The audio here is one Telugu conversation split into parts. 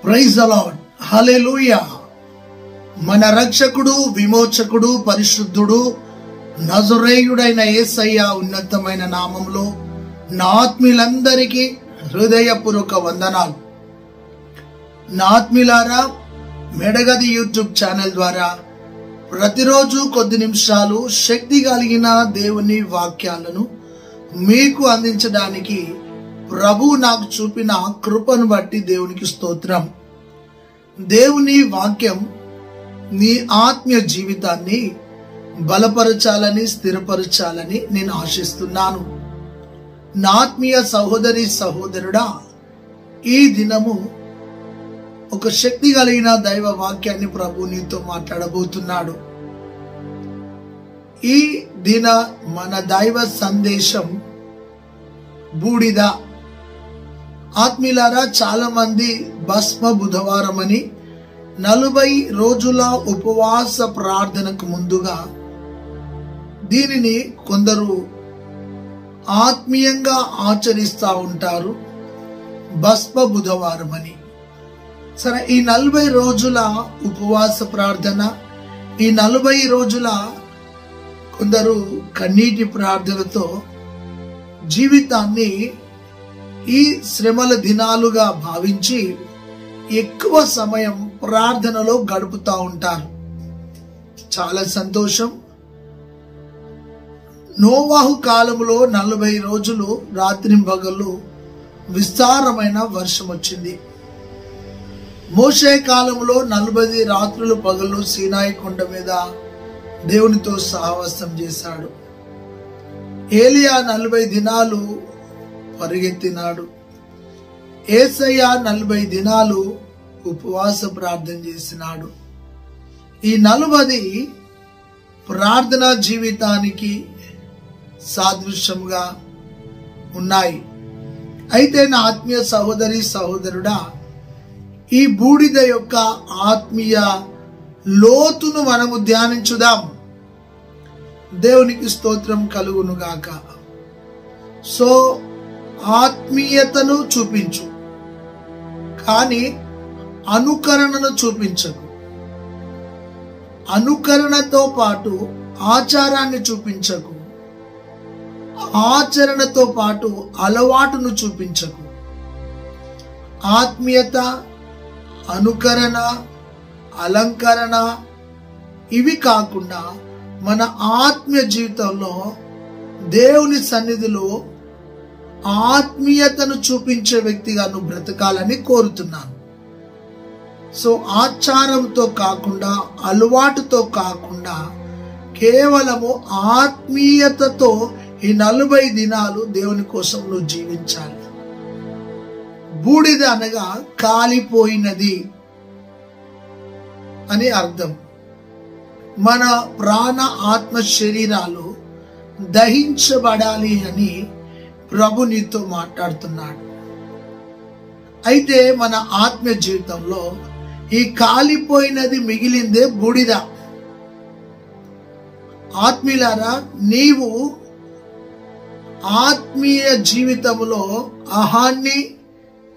Praise the lord. హల్లెలూయా. మన రక్షకుడు, విమోచకుడు, పరిశుద్ధుడు, నజరేయుడైన యేసయ్య ఉన్నతమైన నామములో నా ఆత్మీయులందరికీ హృదయపూర్వక వందనాలు. నా ఆత్మీయులారా, మెడగది యూట్యూబ్ ఛానల్ ద్వారా ప్రతిరోజు కొద్ది నిమిషాలు శక్తి కలిగిన దేవుని వాక్యాలను మీకు అందించడానికి ప్రభు నాకు చూపిన కృపను బట్టి దేవునికి స్తోత్రం. దేవుని వాక్యం నీ ఆత్మీయ జీవితాన్ని బలపరచాలని, స్థిరపరచాలని నేను ఆశిస్తున్నాను. నా ఆత్మీయ సహోదరి సహోదరుడా, ఈ దినము ఒక శక్తి కలిగిన దైవ వాక్యాన్ని ప్రభు నీతో మాట్లాడబోతున్నాడు. ఈ దిన మన దైవ సందేశం బూడిద. ఆత్మీయులారా, చాలా మంది భస్మ బుధవారం అని 40 రోజుల ఉపవాస ప్రార్థనకు ముందుగా దీనిని కొందరు ఆత్మీయంగా ఆచరిస్తూ ఉంటారు, భస్మ బుధవారం అని. సరే, ఈ 40 రోజుల ఉపవాస ప్రార్థన, ఈ 40 రోజుల కొందరు కన్నీటి ప్రార్థనతో జీవితాన్ని ఈ శ్రమల దినాలుగా భావించి ఎక్కువ సమయం ప్రార్థనలో గడుపుతూ ఉంటారు. చాలా సంతోషం. నోవాహు కాలంలో 40 రోజులు రాత్రింబగళ్ళు విస్తారమైన వర్షం వచ్చింది. మోషే కాలంలో 40 రాత్రులు పగలు సీనాయి కొండ మీద దేవునితో సహవాసం చేశాడు. ఏలియా 40 దినాలు పరిగెత్తినాడు. యేసయ్య 40 దినాలు ఉపవాస ప్రార్థన చేసినాడు. ఈ 40 ప్రార్థనా జీవితానికి సాదృశ్యంగా ఉన్నాయి. అయితే నా ఆత్మీయ సహోదరి సహోదరుడా, ఈ బూడిద యొక్క ఆత్మీయ లోతును మనము ధ్యానించుదాం. దేవునికి స్తోత్రం కలుగును గాక. సో, ఆత్మీయతను చూపించు, కానీ అనుకరణను చూపించకు. అనుకరణతో పాటు ఆచారాన్ని చూపించకు, ఆచరణతో పాటు అలవాటును చూపించకు. ఆత్మీయత, అనుకరణ, అలంకరణ ఇవి కాకుండా మన ఆత్మీయ జీవితంలో దేవుని సన్నిధిలో ఆత్మీయతను చూపించే వ్యక్తిగా నువ్వు బ్రతకాలని కోరుతున్నాను. సో, ఆచారంతో కాకుండా, అలవాటుతో కాకుండా కేవలము ఆత్మీయతతో ఈ 40 దినాలు దేవుని కోసం నువ్వు జీవించాలి. బూడిద అనగా కాలిపోయినది అని అర్థం. మన ప్రాణ ఆత్మ శరీరాలు దహించబడాలి అని ప్రభు నీతో మాట్లాడుతున్నాడు. అయితే మన ఆత్మీయ జీవితంలో ఈ కాలిపోయినది మిగిలిందే బూడిద. ఆత్మీయులారా, నీవు ఆత్మీయ జీవితంలో అహాన్ని,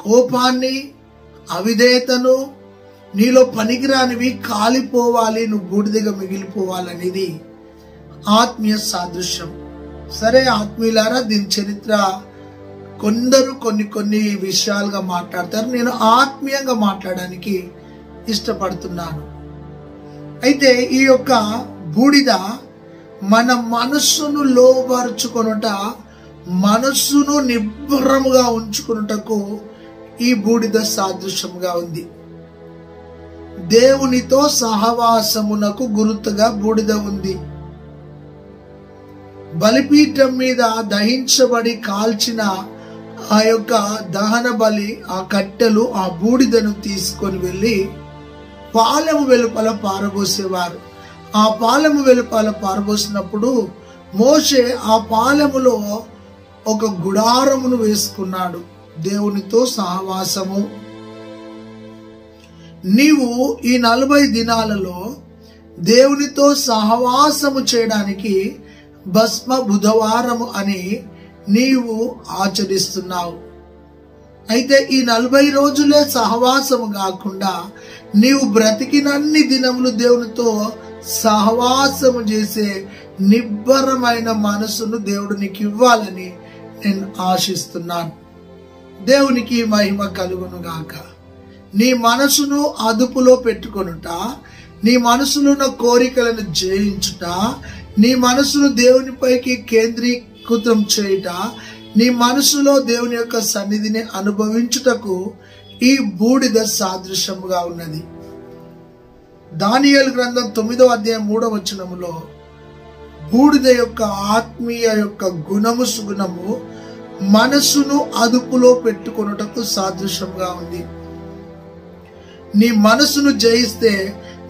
కోపాన్ని, అవిధేయతను, నీలో పనికిరానివి కాలిపోవాలి, నువ్వు బూడిదగా మిగిలిపోవాలనేది ఆత్మీయ సాదృశ్యం. సరే ఆత్మీయులారా, దీని చరిత్ర కొందరు కొన్ని విషయాలుగా మాట్లాడతారు. నేను ఆత్మీయంగా మాట్లాడడానికి ఇష్టపడుతున్నాను. అయితే ఈ యొక్క బూడిద మన మనస్సును లోబరుచుకొనుట, మనస్సును నిబ్బరముగా ఉంచుకొనుటకు ఈ బూడిద సాదృశ్యంగా ఉంది. దేవునితో సహవాసమునకు గుర్తుగా బూడిద ఉంది. బలిపీఠం మీద దహించబడి కాల్చిన ఆ యొక్క దహన బలి, ఆ కట్టెలు, ఆ బూడిదను తీసుకొని వెళ్ళి పాలెము వెలుపల పారబోసేవారు. ఆ పాలెము వెలుపల పారబోసినప్పుడు మోషే ఆ పాలెములో ఒక గుడారమును వేసుకున్నాడు, దేవునితో సహవాసము. నీవు ఈ 40 దినాలలో దేవునితో సహవాసము చేయడానికి భస్మ బుధవారము అని నీవు ఆచరిస్తున్నావు. అయితే ఈ 40 రోజులే సహవాసము కాకుండా నీవు బ్రతికినన్ని దినములు దేవునితో సహవాసము చేసే నిబ్బరమైన మనసును దేవుడు నీకు ఇవ్వాలని నేను ఆశిస్తున్నాను. దేవునికి మహిమ కలుగును గాక. నీ మనసును అదుపులో పెట్టుకొనుట, నీ మనసులో ఉన్న కోరికలను జయించుట, నీ మనసును దేవునిపైకి కేంద్రీకృతం చేయుట, నీ మనసులో దేవుని యొక్క సన్నిధిని అనుభవించుటకు ఈ బూడిద సాదృశ్యముగా ఉన్నది. దానియేలు గ్రంథం 9వ అధ్యాయం 3వ వచనములో బూడిద యొక్క ఆత్మీయ యొక్క గుణము సుగుణము మనసును అదుపులో పెట్టుకొనుటకు సాదృశ్యంగా ఉంది. నీ మనసును జయిస్తే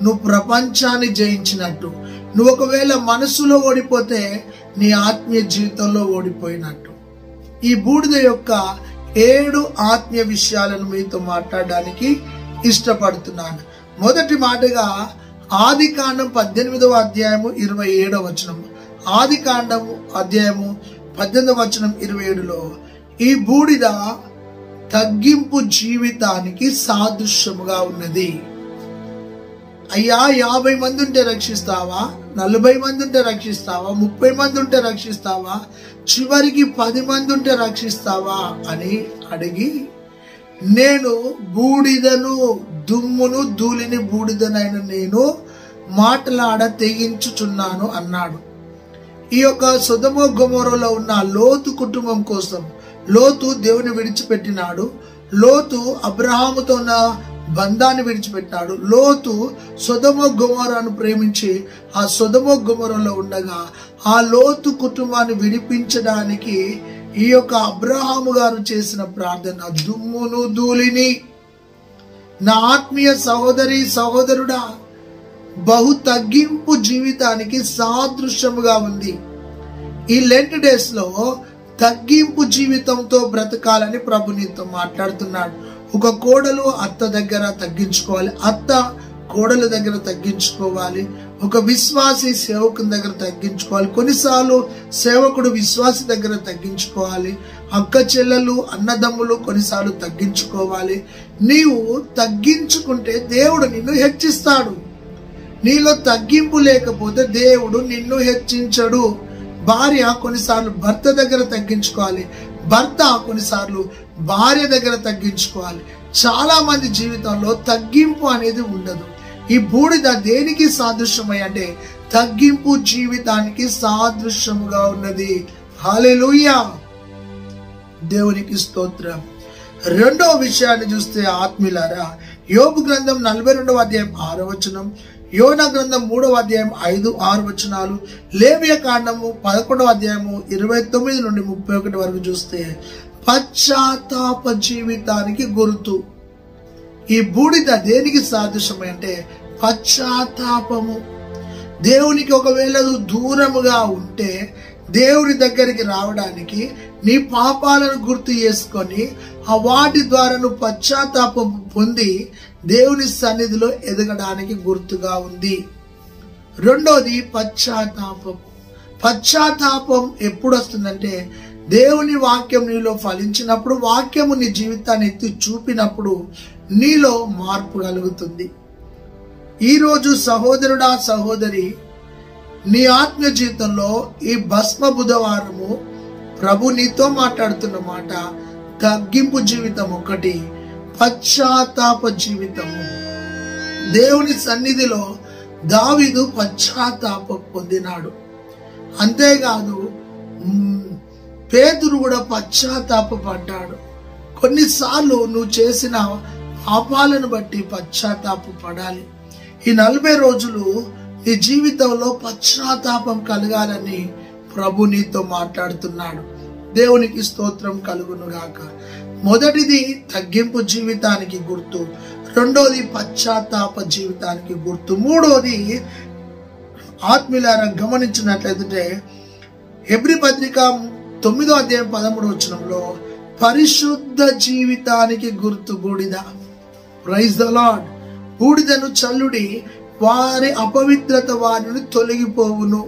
నువ్వు ప్రపంచాన్ని జయించినట్టు. నువ్వు ఒకవేళ మనసులో ఓడిపోతే నీ ఆత్మీయ జీవితంలో ఓడిపోయినట్టు. ఈ బూడిద యొక్క 7 ఆత్మీయ విషయాలను మీతో మాట్లాడడానికి ఇష్టపడుతున్నాను. మొదటి మాటగా ఆదికాండం 18వ అధ్యాయము 27వ వచనం. ఆదికాండము అధ్యాయము 18వ వచనం 27లో ఈ బూడిద తగ్గింపు జీవితానికి సాదృశ్యముగా ఉన్నది. అయ్యా 50 మంది ఉంటే రక్షిస్తావా, 40 మంది ఉంటే రక్షిస్తావా, 30 మంది ఉంటే రక్షిస్తావా, చివరికి 10 మంది ఉంటే రక్షిస్తావా అని అడిగి, నేను బూడిదను దుమ్మును ధూళిని బూడిదనైన నేను మాటలాడ తెగించుచున్నాను అన్నాడు. ఈ యొక్క సొదొమ గొమొర్రాలో ఉన్న లోతు కుటుంబం కోసం లోతు దేవుని విడిచిపెట్టినాడు. లోతు అబ్రహాముతో ఉన్న బంధాన్ని విడిచిపెట్టాడు. లోతు సొదొమ గొమొర్రాను ప్రేమించి ఆ సొదొమ గొమొర్రాలో ఉండగా ఆ లోతు కుటుంబాన్ని విడిపించడానికి ఈ యొక్క అబ్రహాము గారు చేసిన ప్రార్థన, దుమ్మును ధూళిని నా ఆత్మీయ సహోదరి సహోదరుడా, బహు తగ్గింపు జీవితానికి సాదృశ్యముగా ఉంది. ఈ లెంట్ డేస్ లో తగ్గింపు జీవితంతో బ్రతకాలని ప్రభు నీతో మాట్లాడుతున్నాడు. ఒక కోడలు అత్త దగ్గర తగ్గించుకోవాలి, అత్త కోడల దగ్గర తగ్గించుకోవాలి, ఒక విశ్వాసి సేవకుని దగ్గర తగ్గించుకోవాలి, కొన్నిసార్లు సేవకుడు విశ్వాసి దగ్గర తగ్గించుకోవాలి, అక్క చెల్లెలు అన్నదమ్ములు కొన్నిసార్లు తగ్గించుకోవాలి. నీవు తగ్గించుకుంటే దేవుడు నిన్ను హెచ్చిస్తాడు. నీలో తగ్గింపు లేకపోతే దేవుడు నిన్ను హెచ్చించడు. భార్య కొన్నిసార్లు భర్త దగ్గర తగ్గించుకోవాలి, భర్త కొన్నిసార్లు భార్య దగ్గర తగ్గించుకోవాలి. చాలా మంది జీవితంలో తగ్గింపు అనేది ఉండదు. ఈ బూడిద దేనికి సాదృశ్యమై అంటే తగ్గింపు జీవితానికి సాదృశ్యముగా ఉన్నది. హల్లెలూయా, దేవునికి స్తోత్రం. రెండవ విషయాన్ని చూస్తే ఆత్మీయులారా, యోబు గ్రంథం 42వ అధ్యాయం 6వ వచనం, యోనా గ్రంథం 3వ అధ్యాయం 5, 6 వచనాలు, లేవియ కాండము 11వ అధ్యాయము 29 నుండి 31 వరకు చూస్తే పశ్చాత్తాప జీవితానికి గుర్తు. ఈ బూడిద దేనికి సాదృశ్యమై అంటే పశ్చాత్తాపము. దేవునికి ఒకవేళ దూరముగా ఉంటే దేవుని దగ్గరికి రావడానికి నీ పాపాలను గుర్తు చేసుకొని ఆ వాటి ద్వారా నువ్వు పశ్చాత్తాపం పొంది దేవుని సన్నిధిలో ఎదగడానికి గుర్తుగా ఉంది. రెండోది పశ్చాత్తాపం. పశ్చాత్తాపం ఎప్పుడు వస్తుందంటే దేవుని వాక్యం నీలో ఫలించినప్పుడు, వాక్యము నీ జీవితాన్ని ఎత్తి చూపినప్పుడు నీలో మార్పు కలుగుతుంది. ఈరోజు సహోదరుడా సహోదరి, నీ ఆత్మీయ జీవితంలో ఈ భస్మ బుధవారము ప్రభు నీతో మాట్లాడుతున్న మాట తగ్గింపు జీవితం ఒకటి, పశ్చాత్తాప జీవితము. దేవుని సన్నిధిలో దావీదు పశ్చాత్తాపం పొందినాడు. అంతేకాదు పేతురు కూడా పశ్చాత్తాపడ్డాడు. కొన్నిసార్లు నువ్వు చేసిన పాపాలను బట్టి పశ్చాత్తాపడాలి. ఈ 40 రోజులు నీ జీవితంలో పశ్చాత్తాపం కలగాలని ప్రభు నీతో మాట్లాడుతున్నాడు. దేవునికి స్తోత్రం కలుగును గాక. మొదటిది తగ్గింపు జీవితానికి గుర్తు, రెండోది పశ్చాత్తాప జీవితానికి గుర్తు, మూడోది ఆత్మీయులారా గమనించినట్లయితే హెబ్రీ పత్రిక 9వ అధ్యాయం 13వ వచనంలో పరిశుద్ధ జీవితానికి గుర్తు బూడిద. Praise the lord. బూడిదను చల్లుడి, వారి అపవిత్రత వారిని తొలగిపోవును.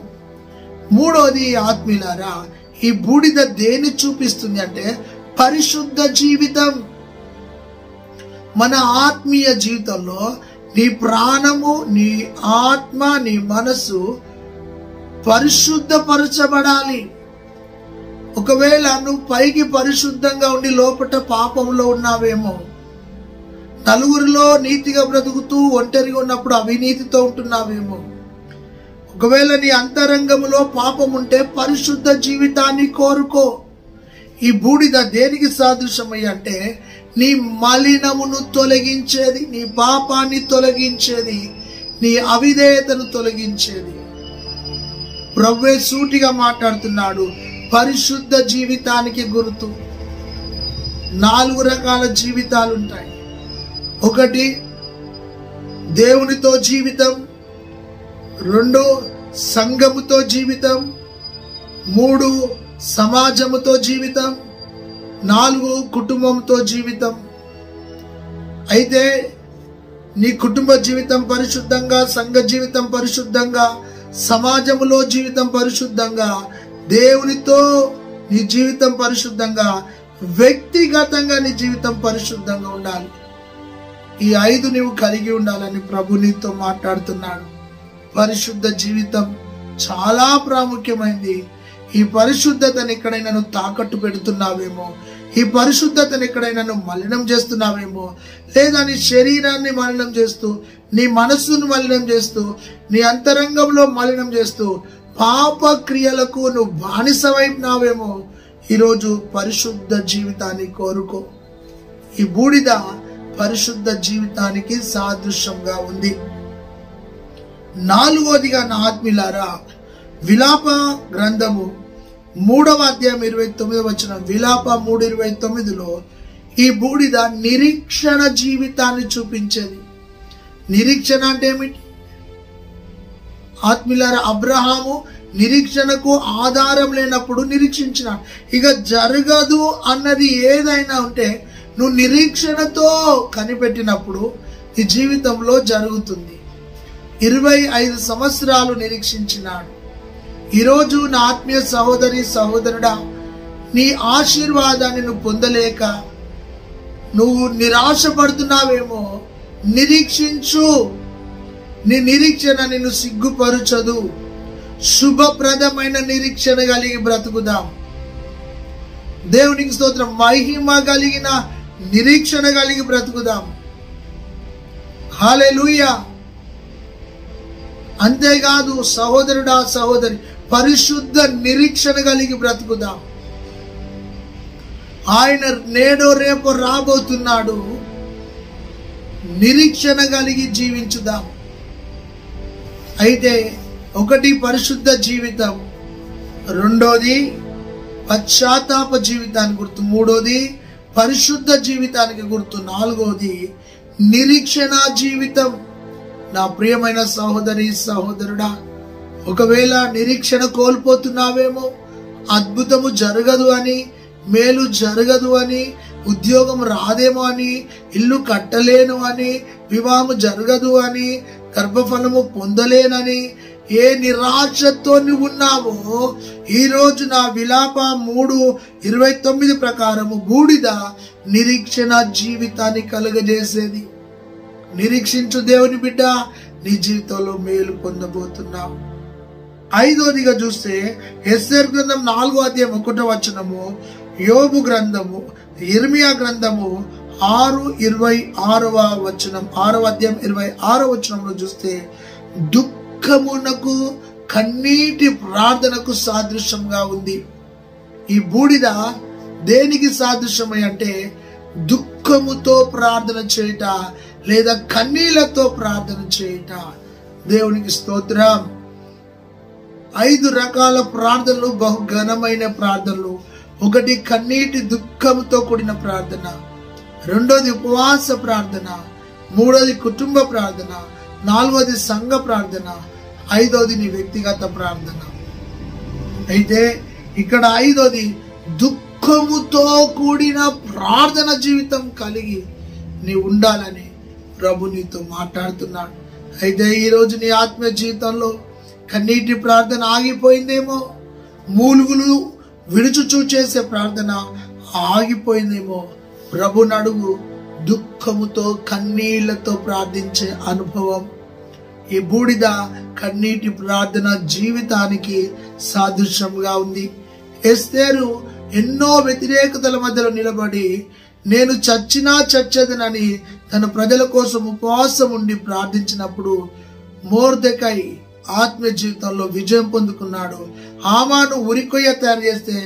మూడోది ఆత్మీయులారా, ఈ బూడిద దేన్ని చూపిస్తుంది అంటే పరిశుద్ధ జీవితం. మన ఆత్మీయ జీవితంలో నీ ప్రాణము, నీ ఆత్మ, నీ మనసు పరిశుద్ధపరచబడాలి. ఒకవేళ నువ్వు పైకి పరిశుద్ధంగా ఉండి లోపట పాపంలో ఉన్నావేమో, నలుగురిలో నీతిగా బ్రతుకుతూ ఒంటరిగా ఉన్నప్పుడు అవినీతితో ఉంటున్నావేమో, ఒకవేళ నీ అంతరంగములో పాపం ఉంటే పరిశుద్ధ జీవితాన్ని కోరుకో. ఈ బూడిద దేనికి సాదృశ్యమై అంటే నీ మలినమును తొలగించేది, నీ పాపాన్ని తొలగించేది, నీ అవిధేయతను తొలగించేది. ప్రభువే సూటిగా మాట్లాడుతున్నాడు. పరిశుద్ధ జీవితానికి గుర్తు 4 రకాల జీవితాలు ఉంటాయి. 1 దేవునితో జీవితం, 2 సంఘముతో జీవితం, 3 సమాజముతో జీవితం, 4 కుటుంబంతో జీవితం. అయితే నీ కుటుంబ జీవితం పరిశుద్ధంగా, సంఘ జీవితం పరిశుద్ధంగా, సమాజములో జీవితం పరిశుద్ధంగా, దేవునితో నీ జీవితం పరిశుద్ధంగా, వ్యక్తిగతంగా నీ జీవితం పరిశుద్ధంగా ఉండాలి. ఈ 5 నీవు కలిగి ఉండాలని ప్రభు నీతో మాట్లాడుతున్నాడు. పరిశుద్ధ జీవితం చాలా ప్రాముఖ్యమైంది. ఈ పరిశుద్ధతను ఎక్కడైనా నువ్వు తాకట్టు పెడుతున్నావేమో, ఈ పరిశుద్ధతను ఎక్కడైనా నువ్వు మలినం చేస్తున్నావేమో, లేదా నీ శరీరాన్ని మలినం చేస్తూ, నీ మనస్సును మలినం చేస్తూ, నీ అంతరంగంలో మలినం చేస్తూ పాప క్రియలకు నువ్వు బానిసవైనావేమో, ఈరోజు పరిశుద్ధ జీవితాన్ని కోరుకో. ఈ బూడిద పరిశుద్ధ జీవితానికి సాదృశ్యంగా ఉంది. 4వదిగా నా ఆత్మీయులారా, విలాప గ్రంథము 3వ అధ్యాయం 29వ వచనం, విలాప 3:29లో ఈ బూడిద నిరీక్షణ జీవితాన్ని చూపించేది. నిరీక్షణ అంటే ఏమిటి ఆత్మీయులారా? అబ్రహాము నిరీక్షణకు ఆధారం లేనప్పుడు నిరీక్షించినాడు. ఇక జరగదు అన్నది ఏదైనా ఉంటే నువ్వు నిరీక్షణతో కనిపెట్టినప్పుడు నీ జీవితంలో జరుగుతుంది. 25 సంవత్సరాలు నిరీక్షించినాడు. ఈరోజు నా ఆత్మీయ సహోదరి సహోదరుడా, నీ ఆశీర్వాదాన్ని నువ్వు పొందలేక నువ్వు నిరాశపడుతున్నావేమో, నిరీక్షించు. నీ నిరీక్షణ నిన్ను సిగ్గుపరచదు. శుభప్రదమైన నిరీక్షణ కలిగి బ్రతుకుదాం. దేవునికి స్తోత్రం. మహిమ కలిగిన నిరీక్షణ కలిగి బ్రతుకుదాం. హల్లెలూయా. అంతేకాదు సహోదరుడా సహోదరి, పరిశుద్ధ నిరీక్షణ కలిగి బ్రతుకుదాం. ఆయన నేడో రేపో రాబోతున్నాడు. నిరీక్షణ కలిగి జీవించుదాం. అయితే 1 పరిశుద్ధ జీవితం, 2వది పశ్చాత్తాప జీవితానికి గుర్తు, 3వది పరిశుద్ధ జీవితానికి గుర్తు, 4వది నిరీక్షణ జీవితం. నా ప్రియమైన సహోదరి సహోదరుడా, ఒకవేళ నిరీక్షణ కోల్పోతున్నావేమో, అద్భుతము జరగదు అని, మేలు జరగదు అని, ఉద్యోగం రాదేమో అని, ఇల్లు కట్టలేను అని, వివాహం జరగదు అని, గర్భఫలము పొందలేనని ఏ నిరాశతో నువ్వు ఉన్నావో, ఈరోజు నా విలాప 3:29 ప్రకారము బూడిద నిరీక్షణ జీవితాన్ని కలుగజేసేది. నిరీక్షించు దేవుని బిడ్డ, నీ జీవితంలో మేలు పొందబోతున్నావు. 5వదిగా చూస్తే ఎస్తేరు గ్రంథం 4వ అధ్యాయం 1వ వచనము, యోబు గ్రంథము, యిర్మీయా గ్రంథము 6:26వ వచనం, 6వ అధ్యాయం 26వ వచనంలో చూస్తే దుఃఖమునకు కన్నీటి ప్రార్థనకు సాదృశ్యంగా ఉంది. ఈ బూడిద దేనికి సాదృశ్యమై అంటే దుఃఖముతో ప్రార్థన చేయుట, లేదా కన్నీళ్లతో ప్రార్థన చేయుట. దేవునికి స్తోత్రం. 5 రకాల ప్రార్థనలు, బహు ఘనమైన ప్రార్థనలు. 1 కన్నీటి దుఃఖముతో కూడిన ప్రార్థన, 2వది ఉపవాస ప్రార్థన, 3వది కుటుంబ ప్రార్థన, 4వది సంఘ ప్రార్థన, 5వది నీ వ్యక్తిగత ప్రార్థన. అయితే ఇక్కడ 5వది దుఃఖముతో కూడిన ప్రార్థన జీవితం కలిగి నీ ఉండాలని ప్రభు నీతో మాట్లాడుతున్నాడు. అయితే ఈరోజు నీ ఆత్మీయ జీవితంలో కన్నీటి ప్రార్థన ఆగిపోయిందేమో, మూలుగులు విడుచుచూ చేసే ప్రార్థన ఆగిపోయిందేమో. ప్రభుని అడుగు. దుఃఖ దుఃఖముతో కన్నీళ్లతో ప్రార్థించే అనుభవం. ఈ బూడిద కన్నీటి ప్రార్థన జీవితానికి సాదృశ్యంగా ఉంది. ఎస్తేరు ఎన్నో వ్యతిరేకతల మధ్యలో నిలబడి నేను చచ్చినా చచ్చదనని తన ప్రజల కోసం ఉపవాసం ఉండి ప్రార్థించినప్పుడు మొర్దెకై ఆత్మీయ జీవితంలో విజయం పొందుకున్నాడు. హామాను ఉరికొయ్య తయారు చేస్తే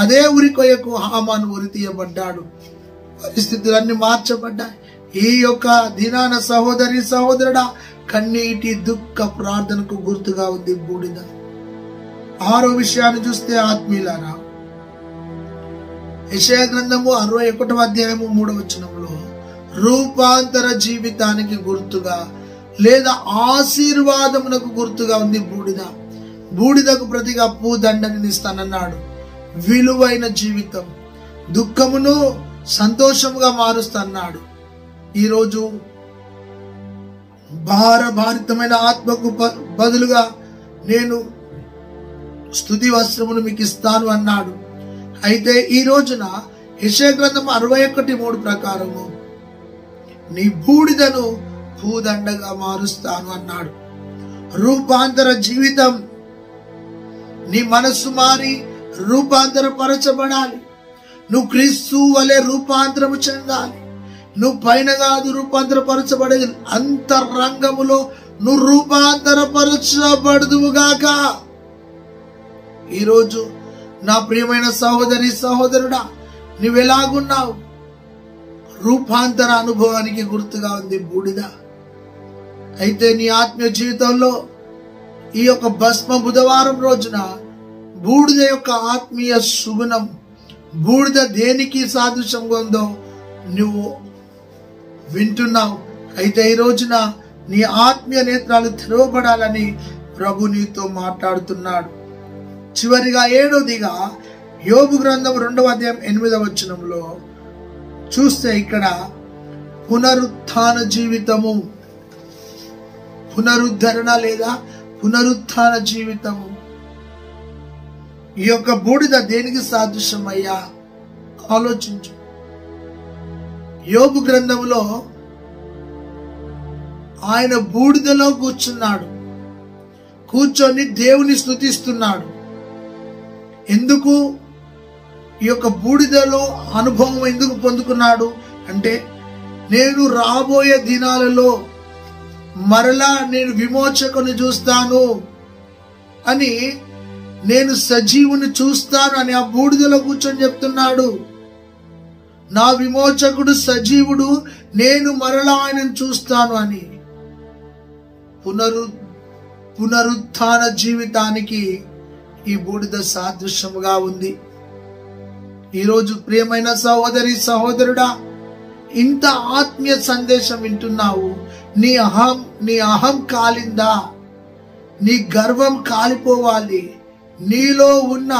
అదే ఉరికొయ్యకు హామాను ఉరి తీయబడ్డాడు. పరిస్థితులన్నీ మార్చబడ్డాయి. ఈ యొక్క దినాన సహోదరి సహోదరుడా, కన్నీటి దుఃఖ ప్రార్థనకు గుర్తుగా ఉంది బూడిద. 6వ విషయాన్ని చూస్తే ఆత్మీయులారా, యెషయా గ్రంథము 61వ అధ్యాయము 3వ వచనంలో రూపాంతర జీవితానికి గుర్తుగా లేదా ఆశీర్వాదమునకు గుర్తుగా ఉంది బూడిద. బూడిదకు ప్రతిగా పూదండని ఇస్తానన్నాడు. విలువైన జీవితం, దుఃఖమును సంతోషముగా మారుస్తాన్నాడు. ఈరోజు భారభారితమైన ఆత్మకు బదులుగా నేను స్తుతి వస్త్రమును మీకు ఇస్తాను అన్నాడు. అయితే ఈ రోజున యెషయా గ్రంథం 61:3 ప్రకారము నీ బూడిదను పూదండగా మారుస్తాను అన్నాడు. రూపాంతర జీవితం, నీ మనస్సు మారి రూపాంతరపరచబడాలి. నువ్వు క్రీస్తు వలె రూపాంతరము చెందాలి. నువ్వు పైన కాదు రూపాంతరపరచబడేది, అంతరంగములో నువ్వు రూపాంతరపరచబడుదువుగాక. ఈరోజు నా ప్రియమైన సహోదరి సహోదరుడా, నువ్వెలాగున్నావు? రూపాంతర అనుభవానికి గుర్తుగా ఉంది బూడిద. అయితే నీ ఆత్మీయ జీవితంలో ఈ యొక్క భస్మ బుధవారం రోజున బూడిద యొక్క ఆత్మీయ సుగుణం, బూడిద దేనికి సాదృశ్యంగా ఉందో నువ్వు వింటున్నావు. అయితే ఈ రోజున నీ ఆత్మీయ నేత్రాలు తెరవబడాలని ప్రభు నీతో మాట్లాడుతున్నాడు. చివరిగా 7వదిగా యోబు గ్రంథం 2వ అధ్యాయం 8వ వచనంలో చూస్తే ఇక్కడ పునరుత్థాన జీవితము, పునరుద్ధరణ లేదా పునరుత్థాన జీవితము. ఈ యొక్క బూడిద దేనికి సాదృశ్యమయ్యా? ఆలోచించు. యోబు గ్రంథంలో ఆయన బూడిదలో కూర్చున్నాడు. కూర్చొని దేవుని స్తుతిస్తున్నాడు. ఎందుకు ఈ యొక్క బూడిదలో అనుభవం ఎందుకు పొందుకున్నాడు అంటే, నేను రాబోయే దినాలలో మరలా నేను విమోచకుని చూస్తాను అని, నేను సజీవుని చూస్తాను అని ఆ బూడిదలో కూర్చొని చెప్తున్నాడు. నా విమోచకుడు సజీవుడు, నేను మరలా ఆయనను చూస్తాను అని. పునరుత్థాన జీవితానికి ఈ బూడిద సాదృశ్యముగా ఉంది. ఈరోజు ప్రియమైన సహోదరి సహోదరుడా, ఇంత ఆత్మీయ సందేశం వింటున్నావు. నీ అహం కాలిందా? నీ గర్వం కాలిపోవాలి. నీలో ఉన్న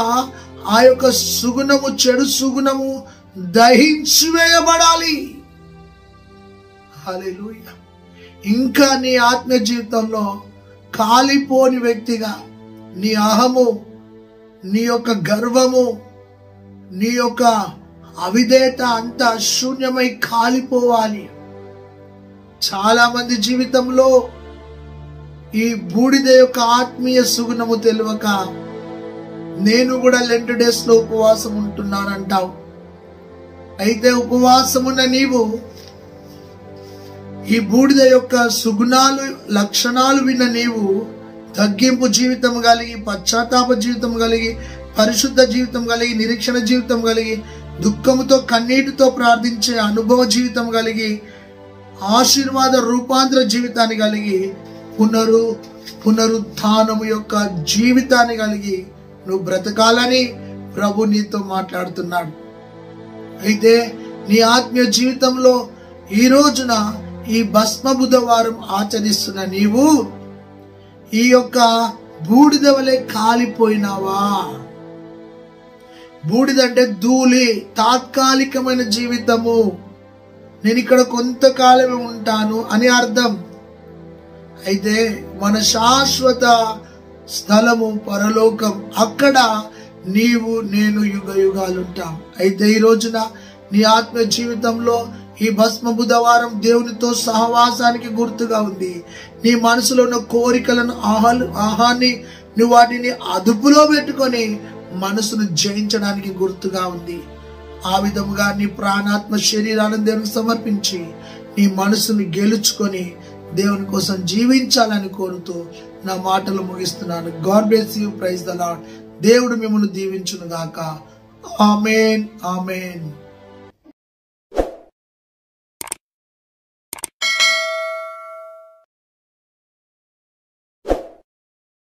ఆ యొక్క సుగుణము, చెడు సుగుణము దహించివేయబడాలి. హల్లెలూయా. ఇంకా నీ ఆత్మీయ జీవితంలో కాలిపోని వ్యక్తిగా నీ అహము, నీ యొక్క గర్వము, నీ యొక్క అవిధేయత అంతా శూన్యమై కాలిపోవాలి. చాలా మంది జీవితంలో ఈ బూడిద యొక్క ఆత్మీయ సుగుణము తెలియక నేను కూడా లెంట్ డేస్ లో ఉపవాసం ఉంటున్నానంటావు. అయితే ఉపవాసమున్న నీవు ఈ బూడిద యొక్క సుగుణాలు, లక్షణాలు విన్న నీవు తగ్గింపు జీవితం కలిగి, పశ్చాత్తాప జీవితం కలిగి, పరిశుద్ధ జీవితం కలిగి, నిరీక్షణ జీవితం కలిగి, దుఃఖముతో కన్నీటితో ప్రార్థించే అనుభవ జీవితం కలిగి, ఆశీర్వాద రూపాంతర జీవితాన్ని కలిగి, పునరుత్థానము యొక్క జీవితాన్ని కలిగి నువ్వు బ్రతకాలని ప్రభు నీతో మాట్లాడుతున్నాడు. అయితే నీ ఆత్మీయ జీవితంలో ఈ రోజున ఈ భస్మ బుధవారం ఆచరిస్తున్న నీవు ఈ యొక్క బూడిద వలె కాలిపోయినావా? బూడిద అంటే ధూళి, తాత్కాలికమైన జీవితము. నేను ఇక్కడ కొంతకాలమే ఉంటాను అని అర్థం. అయితే మన శాశ్వత స్థలము పరలోకం. అక్కడ నీవు నేను యుగ యుగాలు ఉంటాం. అయితే ఈ రోజున నీ ఆత్మ జీవితంలో ఈ భస్మ బుధవారం దేవునితో సహవాసానికి గుర్తుగా ఉంది. నీ మనసులో ఉన్న కోరికలను ఆహాన్ని నువ్వు వాటిని అదుపులో పెట్టుకొని మనసును జయించడానికి గుర్తుగా ఉంది. ఆ విధముగా నీ ప్రాణాత్మ శరీరాలను దేవునికి సమర్పించి నీ మనసును గెలుచుకొని దేవుని కోసం జీవించాలని కోరుతూ నా మాటలు ముగిస్తున్నాను. God bless you. Praise the Lord. దేవుడు మిమ్మల్ని దీవించును గాక. ఆమేన్. ఆమేన్.